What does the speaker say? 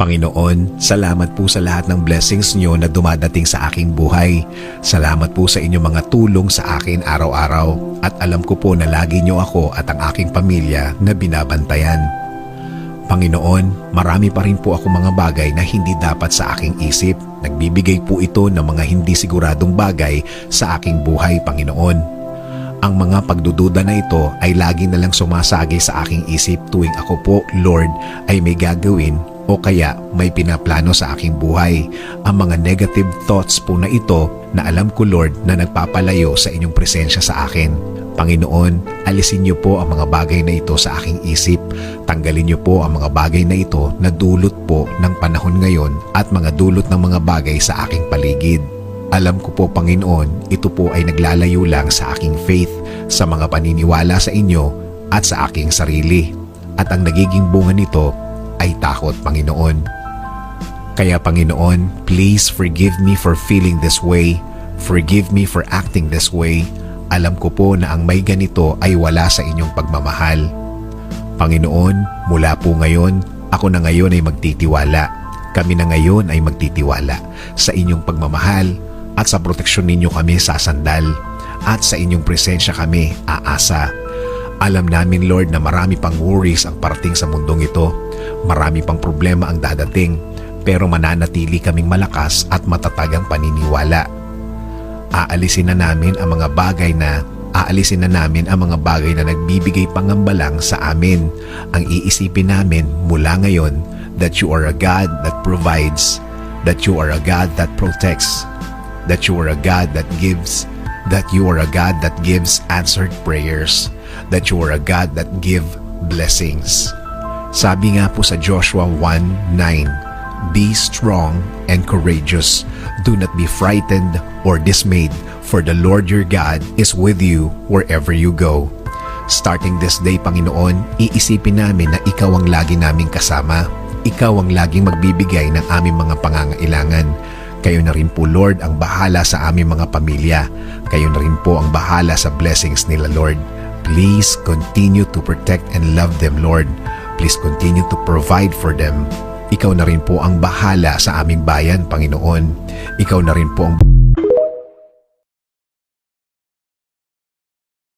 Panginoon, salamat po sa lahat ng blessings niyo na dumadating sa aking buhay. Salamat po sa inyong mga tulong sa akin araw-araw at alam ko po na lagi niyo ako at ang aking pamilya na binabantayan. Panginoon, marami pa rin po ako mga bagay na hindi dapat sa aking isip. Nagbibigay po ito ng mga hindi siguradong bagay sa aking buhay, Panginoon. Ang mga pagdududa na ito ay lagi na lang sumasagi sa aking isip tuwing ako po, Lord, ay may gagawin o kaya may pinaplano sa aking buhay. Ang mga negative thoughts po na ito na alam ko, Lord, na nagpapalayo sa inyong presensya sa akin. Panginoon, alisin niyo po ang mga bagay na ito sa aking isip. Tanggalin niyo po ang mga bagay na ito na dulot po ng panahon ngayon at mga dulot ng mga bagay sa aking paligid. Alam ko po, Panginoon, ito po ay naglalayo lang sa aking faith, sa mga paniniwala sa inyo at sa aking sarili. At ang nagiging bunga nito ay takot, Panginoon. Kaya, Panginoon, please forgive me for feeling this way. Forgive me for acting this way. Alam ko po na ang may ganito ay wala sa inyong pagmamahal. Panginoon, mula po ngayon, ako na ngayon ay magtitiwala. Kami na ngayon ay magtitiwala sa inyong pagmamahal at sa proteksyon ninyo kami sasandal at sa inyong presensya kami aasa. Alam namin, Lord, na marami pang worries ang parating sa mundong ito. Marami pang problema ang dadating, pero mananatili kaming malakas at matatag ang paniniwala. Aalisin na namin ang mga bagay na nagbibigay pangambalang sa amin. Ang iisipin namin mula ngayon that you are a God that provides, that you are a God that protects, that you are a God that gives, that you are a God that gives answered prayers, that you are a God that give blessings. Sabi nga po sa Joshua 1:9, be strong and courageous. Do not be frightened or dismayed, for the Lord your God is with you wherever you go. Starting this day, Panginoon, iisipin namin na Ikaw ang lagi naming kasama. Ikaw ang laging magbibigay ng aming mga pangangailangan. Kayo na rin po, Lord, ang bahala sa aming mga pamilya. Kayo na rin po ang bahala sa blessings nila, Lord. Please continue to protect and love them, Lord. Please continue to provide for them. Ikaw na rin po ang bahala sa aming bayan, Panginoon. Ikaw na rin po ang